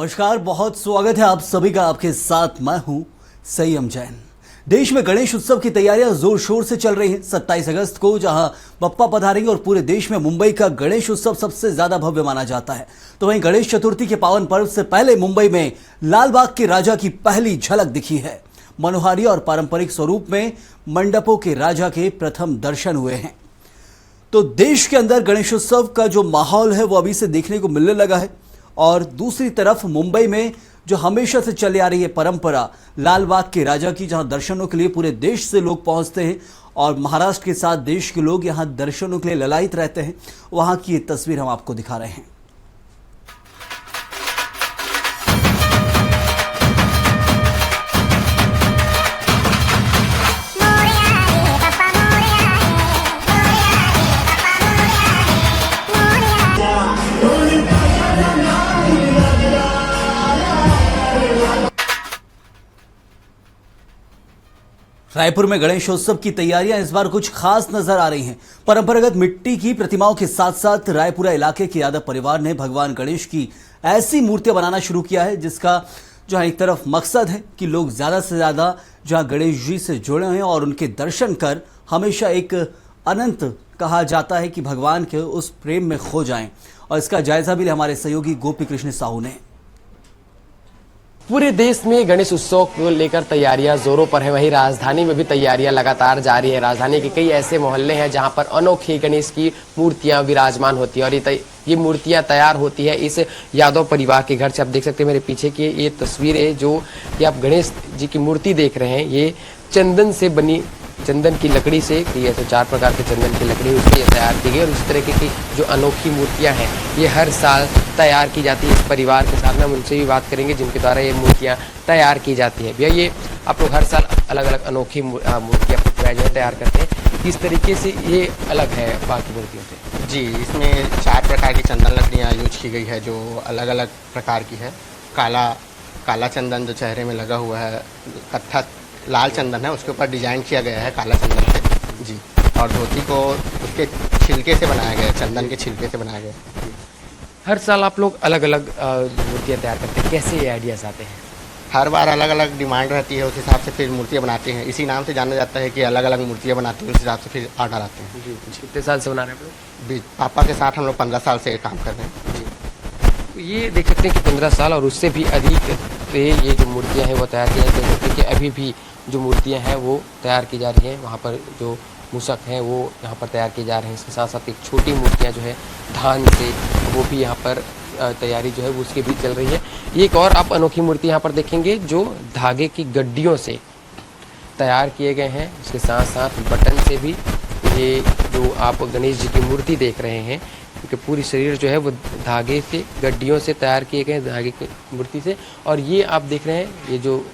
नमस्कार, बहुत स्वागत है आप सभी का। आपके साथ मैं हूं संयम जैन। देश में गणेश उत्सव की तैयारियां जोर शोर से चल रही हैं। 27 अगस्त को जहां बप्पा पधारेंगे और पूरे देश में मुंबई का गणेश उत्सव सबसे ज्यादा भव्य माना जाता है, तो वहीं गणेश चतुर्थी के पावन पर्व से पहले मुंबई में लालबाग के राजा की पहली झलक दिखी है। मनोहारी और पारंपरिक स्वरूप में मंडपों के राजा के प्रथम दर्शन हुए हैं। तो देश के अंदर गणेशोत्सव का जो माहौल है वो अभी से देखने को मिलने लगा है। और दूसरी तरफ मुंबई में जो हमेशा से चली आ रही है परंपरा लालबाग के राजा की, जहां दर्शनों के लिए पूरे देश से लोग पहुंचते हैं और महाराष्ट्र के साथ देश के लोग यहां दर्शनों के लिए ललायित रहते हैं, वहां की ये तस्वीर हम आपको दिखा रहे हैं। रायपुर में गणेशोत्सव की तैयारियां इस बार कुछ खास नजर आ रही हैं। परंपरागत मिट्टी की प्रतिमाओं के साथ साथ रायपुरा इलाके के यादव परिवार ने भगवान गणेश की ऐसी मूर्तियां बनाना शुरू किया है जिसका जहां एक तरफ मकसद है कि लोग ज्यादा से ज्यादा जहां गणेश जी से जुड़े हैं और उनके दर्शन कर हमेशा एक अनंत कहा जाता है कि भगवान के उस प्रेम में खो जाएं। और इसका जायजा भी हमारे सहयोगी गोपी कृष्ण साहू ने। पूरे देश में गणेश उत्सव को लेकर तैयारियां जोरों पर है, वहीं राजधानी में भी तैयारियां लगातार जारी है। राजधानी के कई ऐसे मोहल्ले हैं जहां पर अनोखी गणेश की मूर्तियां विराजमान होती है और ये मूर्तियां तैयार होती है इस यादव परिवार के घर से। आप देख सकते हैं मेरे पीछे की ये तस्वीर है जो कि आप गणेश जी की मूर्ति देख रहे हैं। ये चंदन से बनी, चंदन की लकड़ी से, ऐसे 4 प्रकार के चंदन की लकड़ी उसकी तैयार की गई और इस तरह की जो अनोखी मूर्तियां हैं ये हर साल तैयार की जाती है इस परिवार के साथ। हम उनसे भी बात करेंगे जिनके द्वारा ये मूर्तियां तैयार की जाती है। भैया, ये आप लोग हर साल अलग अलग अनोखी मूर्तियां जो है तैयार करते हैं, किस तरीके से ये अलग है बाकी मूर्तियों से? जी, इसमें 4 प्रकार की चंदन लकड़ियाँ यूज की गई है जो अलग अलग प्रकार की है। काला चंदन जो चेहरे में लगा हुआ है, कत्था लाल चंदन है उसके ऊपर डिजाइन किया गया है काला चंदन से जी। और धोती को उसके छिलके से बनाया गया है, चंदन के छिलके से बनाया गया है। हर साल आप लोग अलग अलग मूर्तियाँ तैयार करते हैं, कैसे ये आइडियाज आते हैं? हर बार अलग अलग डिमांड रहती है, उस हिसाब से फिर मूर्तियाँ बनाते हैं। इसी नाम से जाना जाता है कि अलग अलग मूर्तियाँ बनाते हैं, उस हिसाब से फिर ऑर्डर आते हैं। जी, कितने साल से बना रहे हैं? पापा के साथ हम लोग 15 साल से काम कर रहे हैं जी। तो ये देख सकते हैं कि 15 साल और उससे भी अधिक ये जो मूर्तियाँ हैं वो तैयार की जाती हैं, क्योंकि अभी भी जो मूर्तियाँ हैं वो तैयार की जा रही हैं। वहाँ पर जो मूषक हैं वो यहाँ पर तैयार किए जा रहे हैं। इसके साथ साथ एक छोटी मूर्तियाँ जो है धान से, वो भी यहाँ पर तैयारी जो है वो उसकी भी चल रही है। एक और आप अनोखी मूर्ति यहाँ पर देखेंगे जो धागे की गड्डियों से तैयार किए गए हैं। इसके साथ साथ बटन से भी ये जो आप गणेश जी की मूर्ति देख रहे हैं, क्योंकि पूरी शरीर जो है वो धागे से, गड्डियों से तैयार किए गए धागे की मूर्ति से। और ये आप देख रहे हैं ये जो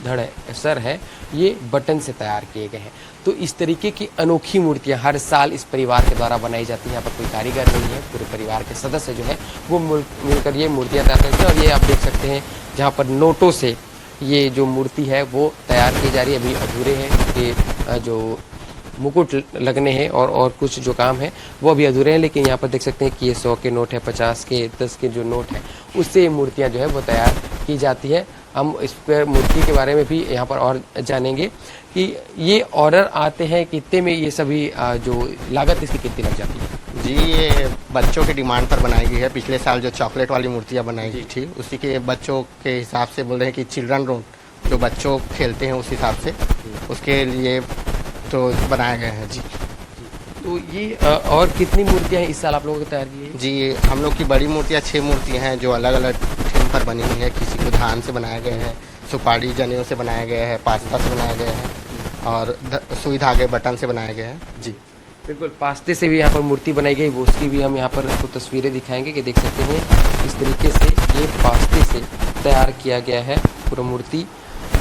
धड़ है, सर है, ये बटन से तैयार किए गए हैं। तो इस तरीके की अनोखी मूर्तियां हर साल इस परिवार के द्वारा बनाई जाती हैं। यहाँ पर कोई कारीगर नहीं है, पूरे परिवार के सदस्य जो है वो मिलकर ये मूर्तियां तैयार करते हैं। और ये आप देख सकते हैं जहाँ पर नोटों से ये जो मूर्ति है वो तैयार की जा रही है। अभी अधूरे हैं, ये जो मुकुट लगने हैं और कुछ जो काम है वो अभी अधूरे हैं। लेकिन यहाँ पर देख सकते हैं कि ये 100 के नोट है, 50 के, 10 के जो नोट है उससे ये मूर्तियाँ जो है वो तैयार की जाती है। हम इस पर मूर्ति के बारे में भी यहाँ पर और जानेंगे कि ये ऑर्डर आते हैं कितने में, ये सभी जो लागत इसकी कितनी लग जाती है? जी, ये बच्चों की डिमांड पर बनाई गई है। पिछले साल जो चॉकलेट वाली मूर्तियाँ बनाई गई थी उसी के बच्चों के हिसाब से बोल रहे हैं कि चिल्ड्रन रूम जो बच्चों खेलते हैं उस हिसाब से उसके लिए तो बनाए गए हैं जी। तो ये और कितनी मूर्तियाँ हैं इस साल आप लोगों को तैयार की है? जी, हम लोग की बड़ी मूर्तियाँ 6 मूर्तियाँ हैं जो अलग अलग थीम पर बनी हुई है। किसी को धान से बनाया गया है, सुपारी जनेऊ से बनाया गया है, पास्ता से बनाया गया है और सुई धागे बटन से बनाया गया है जी। बिल्कुल, पास्ते से भी यहाँ पर मूर्ति बनाई गई, वो उसकी भी हम यहाँ पर आपको तस्वीरें दिखाएंगे कि देख सकते हैं इस तरीके से ये पास्ते से तैयार किया गया है पूरा मूर्ति।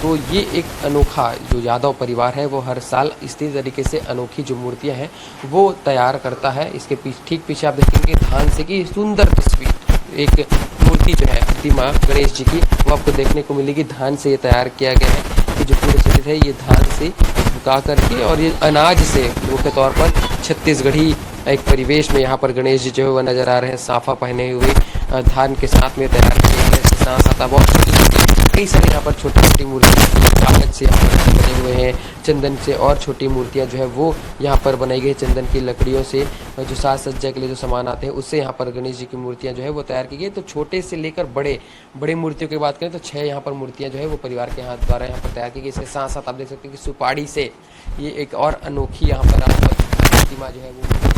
तो ये एक अनोखा जो यादव परिवार है वो हर साल इसी तरीके से अनोखी जो मूर्तियाँ हैं वो तैयार करता है। इसके ठीक पीछे आप देखेंगे धान से की सुंदर तस्वीर, एक मूर्ति जो है प्रतिमा गणेश जी की वो आपको देखने को मिलेगी। धान से ये तैयार किया गया है कि जो पूरे शरीर है ये धान से झुका करके, और ये अनाज से मुख्य तौर पर छत्तीसगढ़ी एक परिवेश में यहाँ पर गणेश जी जो है वह नजर आ रहे हैं, साफा पहने हुए धान के साथ में तैयार किए गए। सांस आता है। बहुत छोटी छोटी कई सारे यहाँ पर छोटी छोटी मूर्तियाँ कागज से यहाँ पर बने हुए हैं, चंदन से, और छोटी मूर्तियाँ जो है वो यहाँ पर बनाई गई चंदन की लकड़ियों से। जो साज सज्जा के लिए जो सामान आते हैं उससे यहाँ पर गणेश जी की मूर्तियाँ जो है वो तैयार की गई। तो छोटे से लेकर बड़े मूर्तियों की बात करें तो 6 यहाँ पर मूर्तियाँ जो है वो परिवार के हाथ द्वारा यहाँ पर तैयार की गई। इसके साथ साथ आप देख सकते हैं कि सुपाड़ी से ये एक और अनोखी यहाँ पर प्रतिमा जो है वो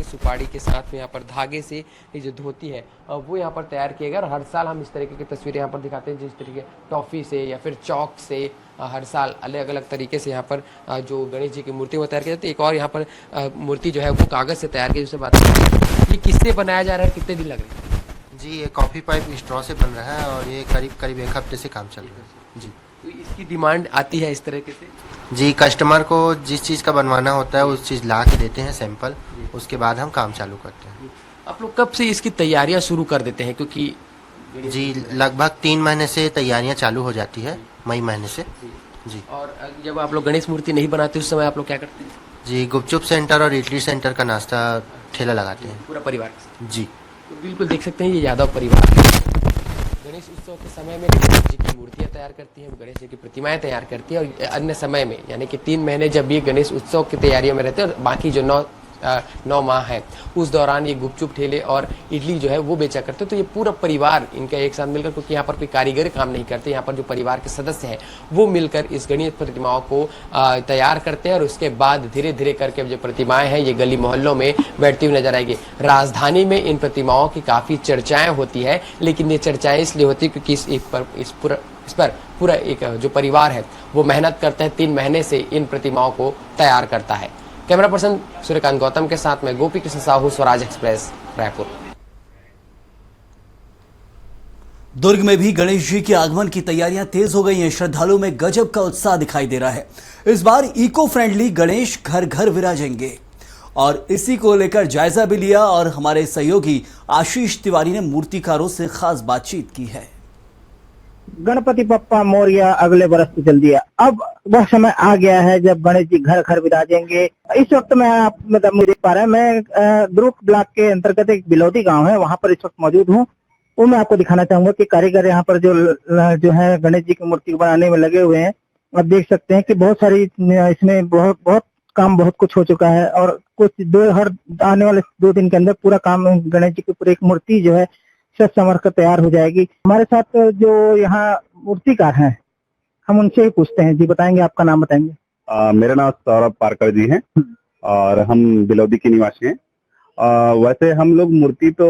सुपाड़ी के साथ में यहाँ पर धागे से ये जो धोती है वो यहाँ पर तैयार किया गया। और हर साल हम इस तरीके की तस्वीरें यहाँ पर दिखाते हैं, जिस तरीके टॉफ़ी से या फिर चौक से हर साल अलग अलग तरीके से यहाँ पर जो गणेश जी की मूर्ति वो तैयार की जाती है। एक और यहाँ पर मूर्ति जो है वो कागज़ से तैयार की, जिससे बात करते हैं ये किससे बनाया जा रहा है, कितने दिन लग रहे हैं? जी, ये कॉफ़ी पाइप स्ट्रॉ से बन रहा है और ये करीब करीब 1 हफ्ते से काम चल रहा है। जी, तो इसकी डिमांड आती है इस तरीके से? जी, कस्टमर को जिस चीज़ का बनवाना होता है उस चीज़ ला के देते हैं सैंपल, उसके बाद हम काम चालू करते हैं। आप लोग कब से इसकी तैयारियां शुरू कर देते हैं? क्योंकि जी, लगभग 3 महीने से तैयारियां चालू हो जाती है, मई महीने से। जी, और जब आप लोग गणेश मूर्ति नहीं बनाते उस समय आप लोग क्या करते हैं? जी, गुपचुप सेंटर और इडली सेंटर का नाश्ता ठेला लगाते हैं। पूरा परिवार? जी, तो बिल्कुल देख सकते हैं ये यादव परिवार गणेश उत्सव के समय में गणेश जी की मूर्तियां तैयार करती है, गणेश जी की प्रतिमाएं तैयार करती है, और अन्य समय में यानी कि 3 महीने जब ये गणेश उत्सव की तैयारियों में रहते हैं और बाकी जो 9 माह है उस दौरान ये गुपचुप ठेले और इडली जो है वो बेचा करते। तो ये पूरा परिवार इनका एक साथ मिलकर, क्योंकि यहाँ पर कोई कारीगर काम नहीं करते, यहाँ पर जो परिवार के सदस्य हैं वो मिलकर इस गणेश प्रतिमाओं को तैयार करते हैं। और उसके बाद धीरे धीरे करके जो प्रतिमाएं हैं ये गली मोहल्लों में बैठती हुई नजर आएगी। राजधानी में इन प्रतिमाओं की काफ़ी चर्चाएं होती है, लेकिन ये चर्चाएं इसलिए होती है क्योंकि इस पर पूरा एक जो परिवार है वो मेहनत करते हैं, 3 महीने से इन प्रतिमाओं को तैयार करता है। कैमरा पर्सन सूर्यकांत गौतम के साथ में गोपी कृष्ण साहू, स्वराज एक्सप्रेस, रायपुर। दुर्ग में भी गणेश जी के आगमन की तैयारियां तेज हो गई हैं। श्रद्धालुओं में गजब का उत्साह दिखाई दे रहा है। इस बार इको फ्रेंडली गणेश घर घर विराजेंगे और इसी को लेकर जायजा भी लिया और हमारे सहयोगी आशीष तिवारी ने मूर्तिकारों से खास बातचीत की है। गणपति बप्पा मोरया अगले बरस से चल दिया। अब वह समय आ गया है जब गणेश जी घर घर विराजेंगे। इस वक्त मैं आप मतलब देख पा रहे हैं, मैं दुर्ग ब्लॉक के अंतर्गत एक बिलौदी गांव है, वहां पर इस वक्त मौजूद हूं। वो मैं आपको दिखाना चाहूंगा कि कारीगर यहाँ पर जो है गणेश जी की मूर्ति बनाने में लगे हुए हैं। आप देख सकते हैं कि बहुत सारी इसमें बहुत काम बहुत कुछ हो चुका है और हर आने वाले 2 दिन के अंदर पूरा काम गणेश जी की पूरी एक मूर्ति जो है सच संवर कर तैयार हो जाएगी। हमारे साथ जो यहाँ मूर्तिकार हैं हम उनसे ही पूछते हैं। जी बताएंगे, आपका नाम बताएंगे? मेरा नाम सौरभ पारकर जी है और हम बिलौदी के निवासी हैं। वैसे हम लोग मूर्ति तो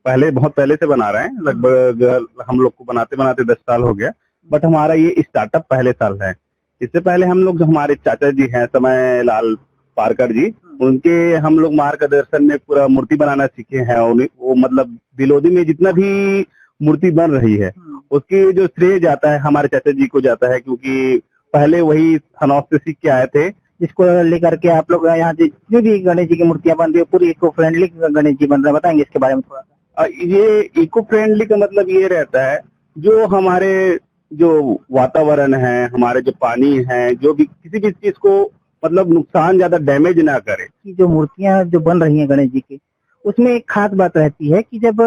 बहुत पहले से बना रहे हैं, लगभग हम लोग को बनाते बनाते 10 साल हो गया, बट हमारा ये स्टार्टअप पहले साल है। इससे पहले हम लोग जो हमारे चाचा जी हैं समय लाल पारकर जी, उनके हम लोग मार्गदर्शन में पूरा मूर्ति बनाना सीखे हैं। वो मतलब बिलौदी में जितना भी मूर्ति बन रही है उसकी जो श्रेय जाता है हमारे चाचा जी को जाता है, क्योंकि पहले वही हनौत से सीख के आए थे। जिसको लेकर के आप लोग यहाँ जो भी गणेश जी की मूर्तियां बन रही है पूरी इको फ्रेंडली गणेश जी बन रहे हैं, बताएंगे इसके बारे में थोड़ा सा? ये इको फ्रेंडली का मतलब ये रहता है जो हमारे जो वातावरण है, हमारे जो पानी है, जो भी किसी भी चीज को मतलब नुकसान ज्यादा डैमेज ना करे। जो मूर्तियां जो बन रही हैं गणेश जी की, उसमें एक खास बात रहती है कि जब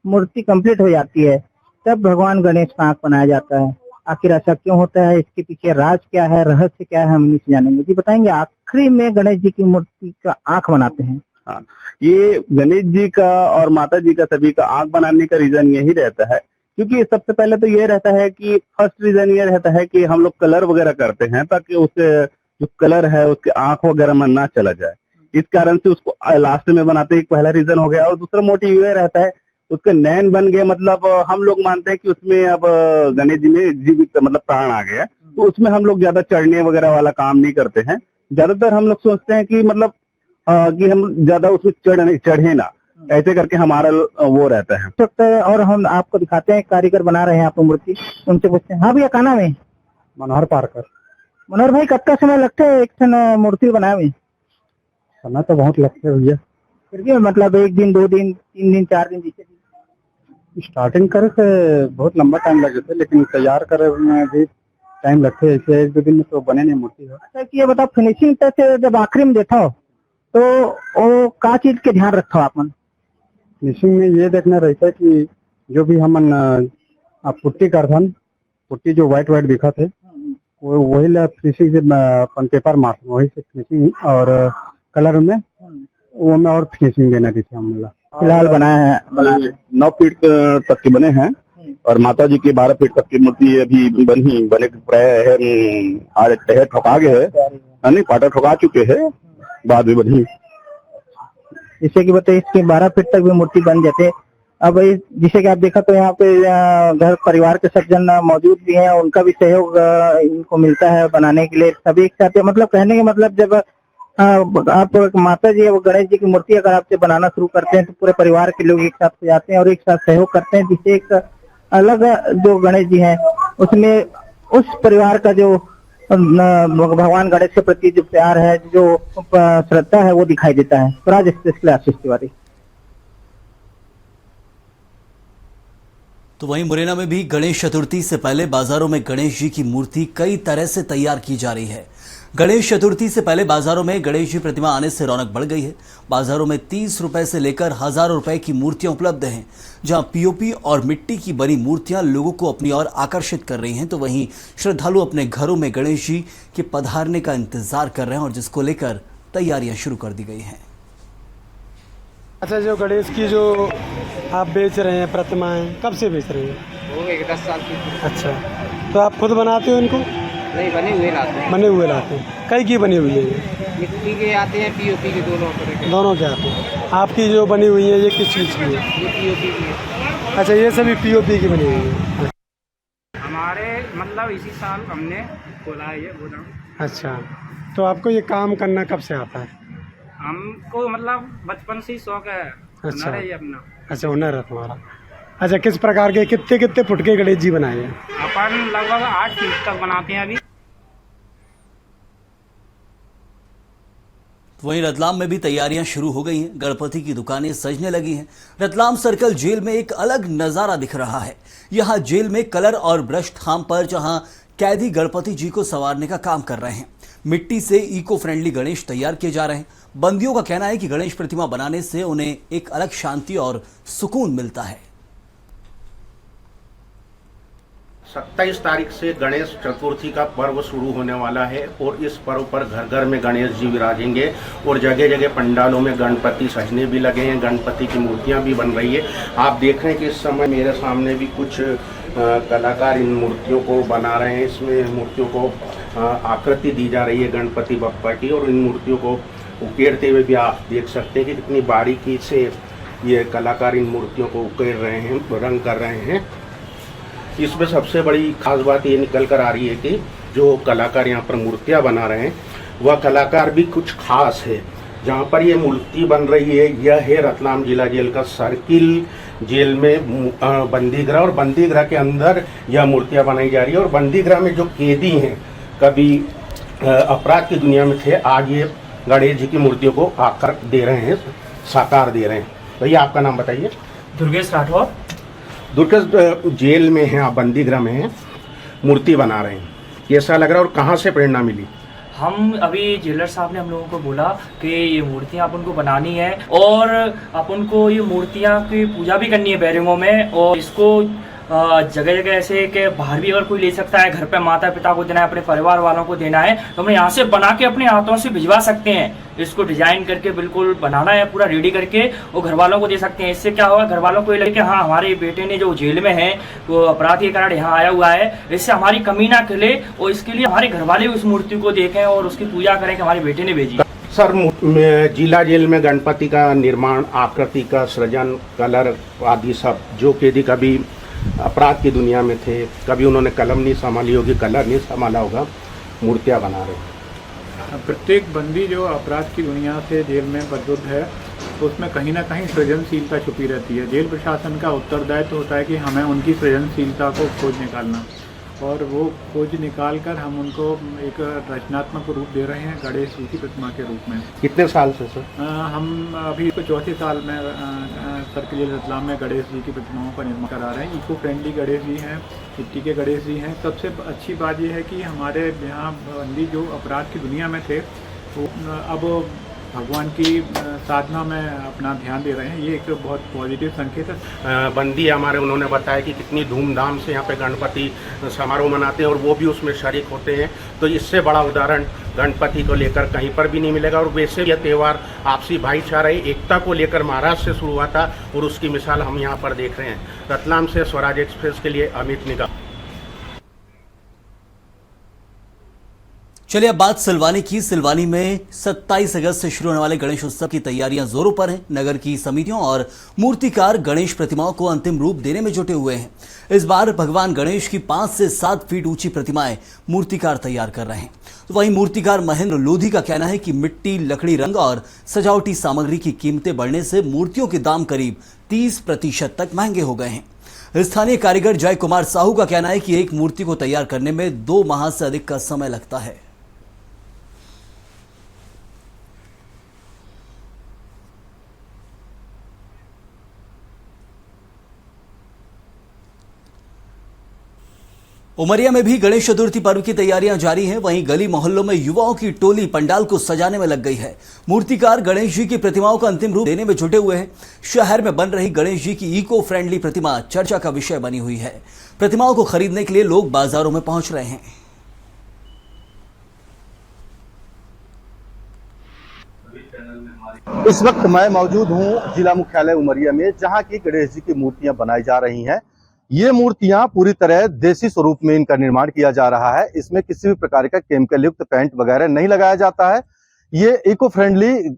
मूर्ति कंप्लीट हो जाती है तब भगवान गणेश का आंख बनाया जाता है। आखिर ऐसा क्यों होता है, इसके पीछे राज क्या है, रहस्य क्या है, हम इन्हीं से जानेंगे। जी बताएंगे, आखिरी में गणेश जी की मूर्ति का आंख बनाते हैं। हाँ, ये गणेश जी का और माता जी का सभी का आंख बनाने का रीजन यही रहता है, क्योंकि सबसे पहले तो ये रहता है कि फर्स्ट रीजन ये रहता है कि हम लोग कलर वगैरह करते हैं ताकि उससे जो कलर है उसके आंख वगैरह में ना चला जाए। इस कारण से उसको लास्ट में बनाते हैं, एक पहला रीजन हो गया। और दूसरा मोटिव ये रहता है उसके नैन बन गए, मतलब हम लोग मानते हैं कि उसमें अब गणेश जी में जीवित मतलब प्राण आ गया, तो उसमें हम लोग ज्यादा चढ़ने वगैरह वाला काम नहीं करते हैं। ज्यादातर हम लोग सोचते हैं कि मतलब कि हम ज्यादा उसमें चढ़े ना, ऐसे करके हमारा वो रहता है। और हम आपको दिखाते हैं, कारीगर बना रहे हैं आपको मूर्ति, उनसे पूछते हैं। हाँ भैया, का नाम है? मनोहर पारकर। मनोहर भाई, कब का समय लगता है एक मूर्ति बनाने में? समय तो बहुत लगता है भैया। फिर भी मतलब 1 दिन, 2 दिन, 3 दिन, 4 दिन जैसे? स्टार्टिंग करे से बहुत लंबा टाइम लगे थे, लेकिन तैयार करे में भी टाइम लगते है। ऐसे 1-2 दिन में तो बने नहीं मूर्ति है। अच्छा, कि ये बताओ, फिनिशिंग टच जब आखिरी में देता हो तो वो का चीज के ध्यान रखता हो आपन? फिनिशिंग में ये देखना रहता है कि जो भी हम अब पुट्टी करथन, पुट्टी जो व्हाइट व्हाइट दिखा थे वो वही ला फिनिशिंग से अपन पेपर मार वही से फिनिशिंग और कलर में वो में और फिनिशिंग देना थी हम लोग फिलहाल बनाया है 9 फीट तक के बने हैं और माता जी की 12 फीट तक की मूर्ति अभी बने प्राय ठोका गए है नहीं पाटा ठोका चुके हैं बाद में बनी। जिससे कि बताइए इसके 12 फीट तक भी मूर्ति बन जाते। अब जिसे कि आप देखा तो यहाँ पे घर परिवार के सब जन मौजूद भी हैं, उनका भी सहयोग इनको मिलता है बनाने के लिए। सभी एक साथ मतलब कहने का मतलब जब आप माता जी और गणेश जी की मूर्ति अगर आपसे बनाना शुरू करते हैं तो पूरे परिवार के लोग एक साथ हो जाते हैं और एक साथ सहयोग करते हैं, जिससे एक अलग जो गणेश जी हैं उसमें उस परिवार का जो भगवान गणेश के प्रति जो प्यार है, जो श्रद्धा है वो दिखाई देता है। राज एक्सप्रेस के लिए आशीष तिवारी। तो वहीं मुरैना में भी गणेश चतुर्थी से पहले बाजारों में गणेश जी की मूर्ति कई तरह से तैयार की जा रही है। गणेश चतुर्थी से पहले बाजारों में गणेश जी प्रतिमा आने से रौनक बढ़ गई है। बाजारों में 30 रुपए से लेकर हजारों रुपए की मूर्तियां उपलब्ध हैं, जहां पीओपी और मिट्टी की बनी मूर्तियां लोगों को अपनी ओर आकर्षित कर रही हैं, तो वहीं श्रद्धालु अपने घरों में गणेश जी के पधारने का इंतजार कर रहे हैं और जिसको लेकर तैयारियां शुरू कर दी गई हैं। अच्छा, जो गणेश की जो आप बेच रहे हैं प्रतिमाएं, कब से बेच रहे हैं? वो 10 साल की। अच्छा, तो आप खुद बनाते हो इनको? नहीं, बने हुए लाते हैं। बने हुए लाते हैं। कई की बनी हुई है ये? मिट्टी के आते हैं, पीओपी के दोनों के आते हैं। आपकी जो बनी हुई है ये किस चीज़ की है? ये पीओपी की है। अच्छा, ये सभी पीओपी की बनी हुई है। हमारे मतलब इसी साल हमने खोला है ये गोदाम। अच्छा, तो आपको ये काम करना कब से आता है? हमको मतलब बचपन से ही शौक है। अच्छा, ये अपना अच्छा हुनर है तुम्हारा। अच्छा, किस प्रकार के कितने फुट के गणेश जी बनाए हैं? अपन लगभग 8 फीट तक बनाते हैं अभी। वहीं रतलाम में भी तैयारियां शुरू हो गई हैं। गणपति की दुकानें सजने लगी हैं। रतलाम सर्कल जेल में एक अलग नजारा दिख रहा है। यहां जेल में कलर और ब्रश थाम पर जहां कैदी गणपति जी को संवारने का काम कर रहे हैं। मिट्टी से इको फ्रेंडली गणेश तैयार किए जा रहे हैं। बंदियों का कहना है कि गणेश प्रतिमा बनाने से उन्हें एक अलग शांति और सुकून मिलता है। 27 तारीख से गणेश चतुर्थी का पर्व शुरू होने वाला है और इस पर्व पर घर घर में गणेश जी विराजेंगे और जगह जगह पंडालों में गणपति सजने भी लगे हैं, गणपति की मूर्तियां भी बन रही है। आप देख रहे हैं कि इस समय मेरे सामने भी कुछ कलाकार इन मूर्तियों को बना रहे हैं। इसमें मूर्तियों को आकृति दी जा रही है गणपति बप्पा की और इन मूर्तियों को उकेरते हुए भी आप देख सकते हैं कि कितनी बारीकी से ये कलाकार इन मूर्तियों को उकेर रहे हैं, रंग कर रहे हैं। इसमें सबसे बड़ी खास बात ये निकल कर आ रही है कि जो कलाकार यहाँ पर मूर्तियाँ बना रहे हैं वह कलाकार भी कुछ खास है। जहाँ पर ये मूर्ति बन रही है यह है रतलाम जिला जेल का सर्किल जेल में बंदीगृह और बंदीगृह के अंदर यह मूर्तियाँ बनाई जा रही है और बंदीगृह में जो कैदी हैं कभी अपराध की दुनिया में थे, आज ये गणेश जी की मूर्तियों को आकार दे रहे हैं, साकार दे रहे हैं। भैया आपका नाम बताइए। दुर्गेश राठौर। दुर्गेश, जेल में हैं आप, बंदीगृह में हैं, मूर्ति बना रहे हैं, कैसा लग रहा है और कहाँ से प्रेरणा मिली? हम अभी जेलर साहब ने हम लोगों को बोला कि ये मूर्तियाँ अपन को बनानी है और अपन को ये मूर्तियाँ की पूजा भी करनी है बैरिंगों में और इसको जगह जगह ऐसे कि बाहर भी अगर कोई ले सकता है, घर पे माता पिता को देना है, अपने परिवार वालों को देना है तो हम यहाँ से बना के अपने हाथों से भिजवा सकते हैं। इसको डिजाइन करके बिल्कुल बनाना है पूरा रेडी करके और घर वालों को दे सकते हैं। इससे क्या होगा, घर वालों को ये लगे कि हाँ हमारे बेटे ने जो जेल में है वो अपराध के कारण यहाँ आया हुआ है, इससे हमारी कमी ना खिले और इसके लिए हमारे घर वाले उस मूर्ति को देखें और उसकी पूजा करें कि हमारे बेटे ने भेजी। सर, जिला जेल में गणपति का निर्माण, आकृति का सृजन, कलर आदि सब, जो कैदी कभी अपराध की दुनिया में थे, कभी उन्होंने कलम नहीं संभाली होगी, कलर नहीं संभाला होगा, मूर्तियाँ बना रहे हैं। प्रत्येक बंदी जो अपराध की दुनिया से जेल में बदबुद है तो उसमें कहीं ना कहीं सृजनशीलता छुपी रहती है। जेल प्रशासन का उत्तरदायित्व होता है कि हमें उनकी सृजनशीलता को खोज निकालना और वो खोज निकाल कर हम उनको एक रचनात्मक रूप दे रहे हैं गणेश जी की प्रतिमा के रूप में। कितने साल से सर? हम अभी तो चौथे साल में सर्किल जेल रतलाम में गणेश जी की प्रतिमाओं का निर्माण करा रहे हैं। इको फ्रेंडली गणेश जी हैं, मिट्टी के गणेश जी हैं। सबसे अच्छी बात यह है कि हमारे यहाँ बंदी जो अपराध की दुनिया में थे वो अब भगवान की साधना में अपना ध्यान दे रहे हैं, ये एक बहुत पॉजिटिव संकेत है। बंदी हमारे उन्होंने बताया कि कितनी धूमधाम से यहाँ पे गणपति समारोह मनाते हैं और वो भी उसमें शरीक होते हैं। तो इससे बड़ा उदाहरण गणपति को लेकर कहीं पर भी नहीं मिलेगा। और वैसे यह त्यौहार आपसी भाईचारे एकता को लेकर महाराष्ट्र से शुरू हुआ था और उसकी मिसाल हम यहाँ पर देख रहे हैं। रतलाम से स्वराज एक्सप्रेस के लिए अमित निगम। चलिए अब बात सिलवानी की। सिलवानी में 27 अगस्त से शुरू होने वाले गणेश उत्सव की तैयारियां जोरों पर हैं। नगर की समितियों और मूर्तिकार गणेश प्रतिमाओं को अंतिम रूप देने में जुटे हुए हैं। इस बार भगवान गणेश की 5 से 7 फीट ऊंची प्रतिमाएं मूर्तिकार तैयार कर रहे हैं। तो वहीं मूर्तिकार महेंद्र लोधी का कहना है कि मिट्टी, लकड़ी, रंग और सजावटी सामग्री की कीमतें बढ़ने से मूर्तियों के दाम करीब 30% तक महंगे हो गए हैं। स्थानीय कारीगर जय कुमार साहू का कहना है कि एक मूर्ति को तैयार करने में 2 माह से अधिक का समय लगता है। उमरिया में भी गणेश चतुर्थी पर्व की तैयारियां जारी हैं। वहीं गली मोहल्लों में युवाओं की टोली पंडाल को सजाने में लग गई है। मूर्तिकार गणेश जी की प्रतिमाओं का अंतिम रूप देने में जुटे हुए हैं। शहर में बन रही गणेश जी की इको फ्रेंडली प्रतिमा चर्चा का विषय बनी हुई है। प्रतिमाओं को खरीदने के लिए लोग बाजारों में पहुंच रहे हैं। इस वक्त मैं मौजूद हूं जिला मुख्यालय उमरिया में, जहां की गणेश जी की मूर्तियां बनाई जा रही हैं। ये मूर्तियां पूरी तरह देसी स्वरूप में इनका निर्माण किया जा रहा है। इसमें किसी भी प्रकार का केमिकल युक्त पेंट वगैरह नहीं लगाया जाता है। ये इको फ्रेंडली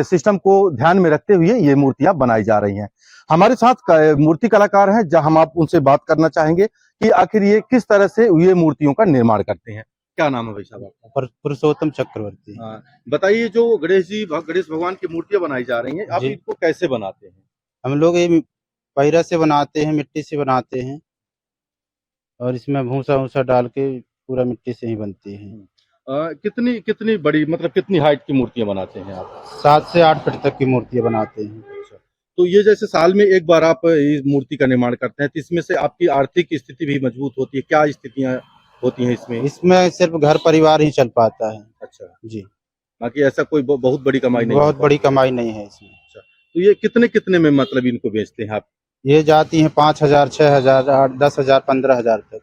सिस्टम को ध्यान में रखते हुए ये मूर्तियां बनाई जा रही हैं। हमारे साथ मूर्ति कलाकार हैं, जहां हम आप उनसे बात करना चाहेंगे कि आखिर ये किस तरह से ये मूर्तियों का निर्माण करते हैं। क्या नाम है भाई साहब आपका? पुरुषोत्तम चक्रवर्ती। बताइए, जो गणेश भगवान की मूर्तियां बनाई जा रही हैं, आप इनको कैसे बनाते हैं? हम लोग ये पैरा से बनाते हैं, मिट्टी से बनाते हैं, और इसमें भूसा वूसा डाल के पूरा मिट्टी से ही बनती है। कितनी बड़ी, मतलब कितनी हाइट की मूर्तियां बनाते हैं आप? 7 से 8 फीट तक की मूर्तियां बनाते हैं। तो ये जैसे साल में एक बार आप इस मूर्ति का निर्माण करते हैं, तो इसमें से आपकी आर्थिक स्थिति भी मजबूत होती है। क्या स्थितियां होती हैं इसमें? इसमें सिर्फ घर परिवार ही चल पाता है। अच्छा जी, बाकी ऐसा कोई बहुत बड़ी कमाई नहीं? बहुत बड़ी कमाई नहीं है इसमें। अच्छा, तो ये कितने में मतलब इनको बेचते हैं आप? ये जाती हैं 5,000, 6,000, 8,000, 10,000, 15,000 तक।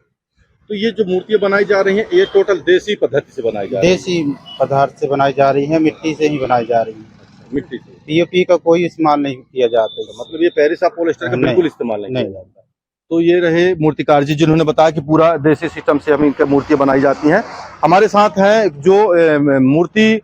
तो ये जो मूर्तियां बनाई जा रही हैं, ये टोटल देसी पद्धति से बनाई जा रही है? देसी पदार्थ से बनाई जा रही है, मिट्टी से ही बनाई जा रही है। मिट्टी से? पीओपी का कोई इस्तेमाल नहीं किया जाता है। मतलब ये पेरिस पॉलिस्टर का बिल्कुल इस्तेमाल नहीं किया जाता। तो ये रहे मूर्तिकार जी, जिन्होंने बताया कि पूरा देसी सिस्टम से हम इनकी मूर्तियां बनाई जाती हैं। हमारे साथ हैं जो मूर्ति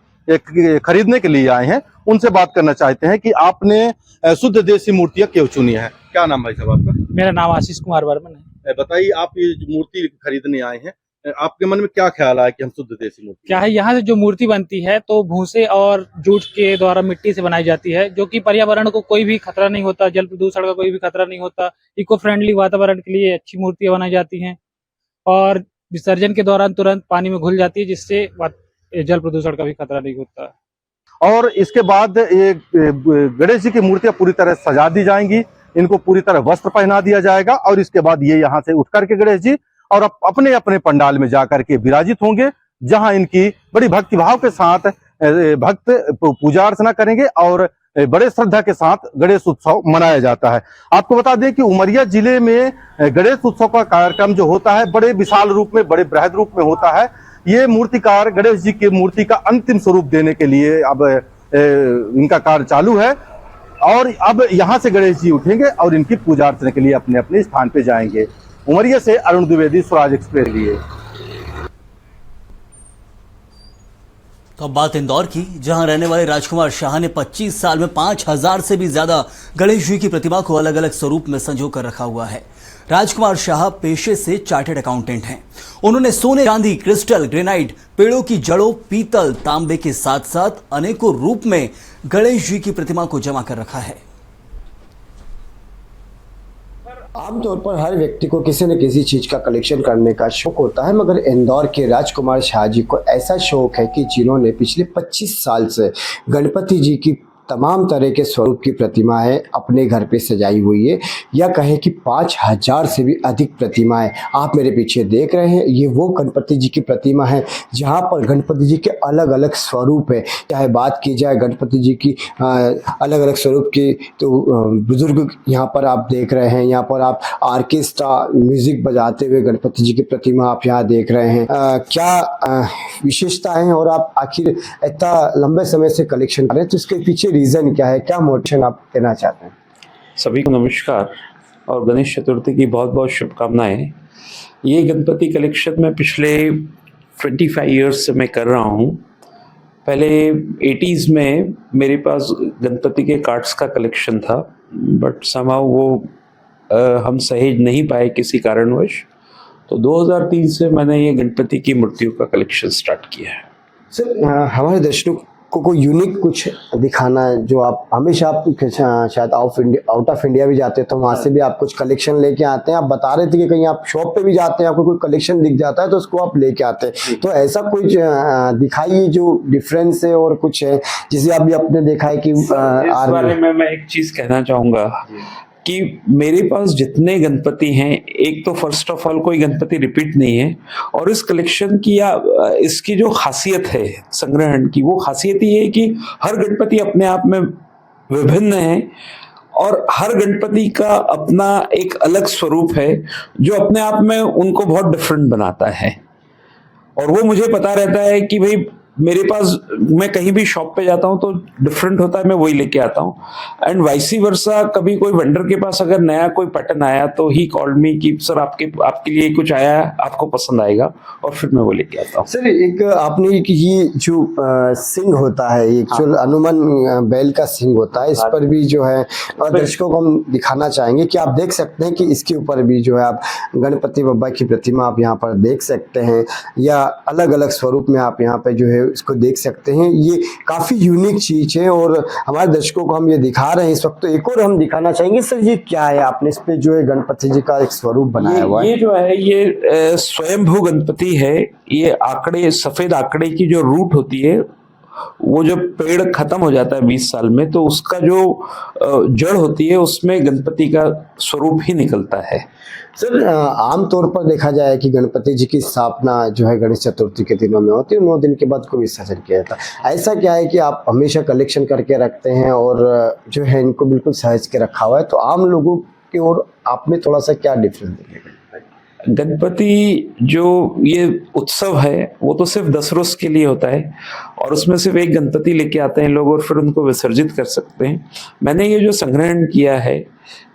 खरीदने के लिए आए हैं, उनसे बात करना चाहते हैं कि आपने शुद्ध देसी मूर्तियां क्यों चुनी है। क्या नाम भाई साहब आपका? मेरा नाम आशीष कुमार वर्मन है। बताइए, आप ये मूर्ति खरीदने आए हैं, आपके मन में क्या ख्याल आया कि हम शुद्ध देसी मूर्ति? क्या है, यहाँ से जो मूर्ति बनती है तो भूसे और जूट के द्वारा मिट्टी से बनाई जाती है, जो कि पर्यावरण को कोई भी खतरा नहीं होता, जल प्रदूषण का कोई भी खतरा नहीं होता। इको फ्रेंडली वातावरण के लिए अच्छी मूर्तियां बनाई जाती हैं और विसर्जन के दौरान तुरंत पानी में घुल जाती है, जिससे जल प्रदूषण का भी खतरा नहीं होता। और इसके बाद ये गणेश जी की मूर्तियां पूरी तरह सजा दी जाएंगी, इनको पूरी तरह वस्त्र पहना दिया जाएगा और इसके बाद ये यहाँ से उठ करके गणेश जी और अपने अपने पंडाल में जाकर के विराजित होंगे, जहां इनकी बड़ी भक्तिभाव के साथ भक्त पूजा अर्चना करेंगे और बड़े श्रद्धा के साथ गणेश उत्सव मनाया जाता है। आपको बता दें कि उमरिया जिले में गणेश उत्सव का कार्यक्रम जो होता है बड़े विशाल रूप में, बड़े बृहद रूप में होता है। ये मूर्तिकार गणेश जी की मूर्ति का अंतिम स्वरूप देने के लिए अब इनका कार्य चालू है और अब यहाँ से गणेश जी उठेंगे और इनकी पूजा अर्चना के लिए अपने अपने स्थान पे जाएंगे। उमरिया से अरुण द्विवेदी, स्वराज एक्सप्रेस लिए। तो अब बात इंदौर की, जहां रहने वाले राजकुमार शाह ने 25 साल में 5,000 से भी ज्यादा गणेश जी की प्रतिमा को अलग अलग स्वरूप में संजो कर रखा हुआ है। राजकुमार शाह पेशे से चार्टर्ड अकाउंटेंट हैं। उन्होंने सोने, चांदी, क्रिस्टल, ग्रेनाइट, पेड़ों की जड़ों, पीतल, तांबे के साथ साथ अनेकों रूप में गणेश जी की प्रतिमा को जमा कर रखा है। आमतौर पर हर व्यक्ति को किसी न किसी चीज का कलेक्शन करने का शौक होता है, मगर इंदौर के राजकुमार शाह जी को ऐसा शौक है कि जिन्होंने पिछले 25 साल से गणपति जी की तमाम तरह के स्वरूप की प्रतिमाएं अपने घर पे सजाई हुई है, या कहे कि 5000 से भी अधिक प्रतिमाएं आप मेरे पीछे देख रहे हैं। ये वो गणपति जी की प्रतिमा है जहां पर गणपति जी के अलग अलग स्वरूप है। चाहे बात की जाए गणपति जी की अलग अलग स्वरूप की, तो बुजुर्ग यहाँ पर आप देख रहे हैं, यहाँ पर आप ऑर्केस्ट्रा म्यूजिक बजाते हुए गणपति जी की प्रतिमा आप यहाँ देख रहे हैं। क्या विशेषता है और आप आखिर इतना लंबे समय से कलेक्शन कर रहे हैं, तो इसके पीछे रीजन क्या है, क्या मोटिवेशन आप देना चाहते हैं? सभी को नमस्कार और गणेश चतुर्थी की बहुत बहुत शुभकामनाएं। ये गणपति कलेक्शन में पिछले 25 ईयर्स से मैं कर रहा हूँ। पहले 80s में मेरे पास गणपति के कार्ड्स का कलेक्शन था, बट समहाउ वो हम सहेज नहीं पाए किसी कारणवश, तो 2003 से मैंने ये गणपति की मूर्तियों का कलेक्शन स्टार्ट किया है। सर, हमारे दर्शकों को यूनिक कुछ दिखाना है, जो आप हमेशा आप शायद आउट ऑफ इंडिया भी जाते हैं तो वहाँ से भी आप कुछ कलेक्शन लेके आते हैं। आप बता रहे थे कि कहीं आप शॉप पे भी जाते हैं, आपको कोई कलेक्शन दिख जाता है तो उसको आप लेके आते हैं, तो ऐसा कुछ दिखाइए जो डिफरेंस है और कुछ है जिसे आप भी आपने देखा है कि इस बारे में मैं एक चीज कहना चाहूंगा कि मेरे पास जितने गणपति हैं, एक तो फर्स्ट ऑफ ऑल कोई गणपति रिपीट नहीं है, और इस कलेक्शन की या इसकी जो खासियत है संग्रहण की, वो खासियत ये है कि हर गणपति अपने आप में विभिन्न है और हर गणपति का अपना एक अलग स्वरूप है जो अपने आप में उनको बहुत डिफरेंट बनाता है। और वो मुझे पता रहता है कि भाई मेरे पास, मैं कहीं भी शॉप पे जाता हूँ तो डिफरेंट होता है, मैं वही लेके आता हूँ। एंड वाइसी वर्सा, कभी कोई वेंडर के पास अगर नया कोई पैटर्न आया तो ही कॉल्ड मी कि सर आपके लिए कुछ आया है, आपको पसंद आएगा, और फिर मैं वो लेके आता हूँ। सर, एक आपने ये जो सिंग होता है, एक जो हनुमान बैल का सिंग होता है, इस पर भी जो है दर्शकों को हम दिखाना चाहेंगे कि आप देख सकते हैं कि इसके ऊपर भी जो है आप गणपति बप्पा की प्रतिमा आप यहाँ पर देख सकते हैं, या अलग अलग स्वरूप में आप यहाँ पे जो है इसको देख सकते हैं। ये काफी यूनिक चीज है और हमारे दर्शकों को हम ये दिखा रहे हैं इस वक्त। तो एक और हम दिखाना चाहेंगे। सर, ये क्या है, आपने इस पे जो है गणपति जी का एक स्वरूप बनाया हुआ है? ये जो है ये स्वयंभू गणपति है। ये आंकड़े, सफेद आंकड़े की जो रूट होती है, वो जब पेड़ खत्म हो जाता है 20 साल में, तो उसका जो जड़ होती है उसमें गणपति का स्वरूप ही निकलता है। सर, आमतौर पर देखा जाए कि गणपति जी की स्थापना जो है गणेश चतुर्थी के दिनों में होती है, 9 दिन के बाद को विसर्जन किया जाता है। ऐसा क्या है कि आप हमेशा कलेक्शन करके रखते हैं और जो है इनको बिल्कुल सहेज के रखा हुआ है, तो आम लोगों की और आप में थोड़ा सा क्या डिफरेंस दिखेगा? गणपति जो ये उत्सव है वो तो सिर्फ 10 रोज के लिए होता है, और उसमें सिर्फ एक गणपति लेके आते हैं लोग और फिर उनको विसर्जित कर सकते हैं। मैंने ये जो संग्रहण किया है,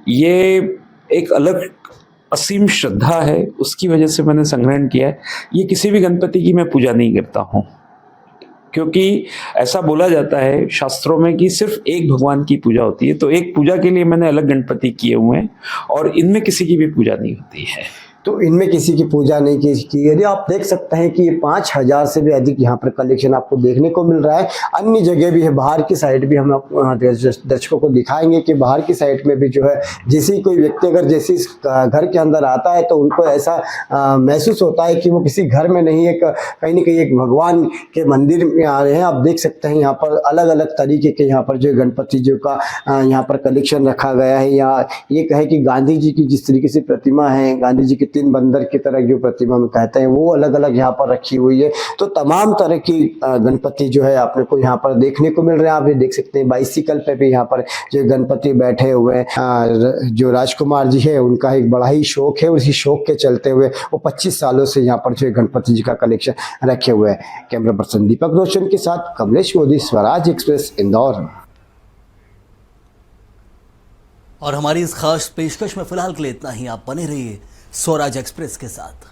ये एक अलग असीम श्रद्धा है, उसकी वजह से मैंने संग्रहण किया है। ये किसी भी गणपति की मैं पूजा नहीं करता हूँ, क्योंकि ऐसा बोला जाता है शास्त्रों में कि सिर्फ एक भगवान की पूजा होती है। तो एक पूजा के लिए मैंने अलग गणपति किए हुए हैं और इनमें किसी की भी पूजा नहीं होती है। तो इनमें किसी की पूजा नहीं की। यदि आप देख सकते हैं कि ये 5000 से भी अधिक यहाँ पर कलेक्शन आपको देखने को मिल रहा है। अन्य जगह भी है, बाहर की साइड भी हम दर्शकों को दिखाएंगे कि बाहर की साइड में भी जो है, जैसे कोई व्यक्ति अगर जैसे घर के अंदर आता है तो उनको ऐसा महसूस होता है कि वो किसी घर में नहीं है, कहीं ना कहीं एक भगवान के मंदिर में आ रहे हैं। आप देख सकते हैं यहाँ पर अलग अलग तरीके के यहाँ पर जो गणपति जी का यहाँ पर कलेक्शन रखा गया है। यहाँ ये कहे कि गांधी जी की जिस तरीके से प्रतिमा है, गांधी जी की 3 बंदर की तरह जो प्रतिमा में कहते हैं, वो अलग अलग यहाँ पर रखी हुई है। तो तमाम तरह की गणपति जो है आपने को यहाँ पर देखने को मिल रहे हैं। आप ये देख सकते हैं बाइसिकल पे भी यहाँ पर जो गणपति बैठे हुए हैं। जो राजकुमार जी है उनका एक बड़ा ही शौक है, उसी शौक के चलते हुए वो 25 सालों से यहाँ पर जो गणपति जी का कलेक्शन रखे हुए हैं। कैमरा पर्सन दीपक रोशन के साथ कमलेश मोदी, स्वराज एक्सप्रेस, इंदौर। और हमारी इस खास पेशकश में फिलहाल के लिए इतना ही। आप बने रहिए स्वराज एक्सप्रेस के साथ।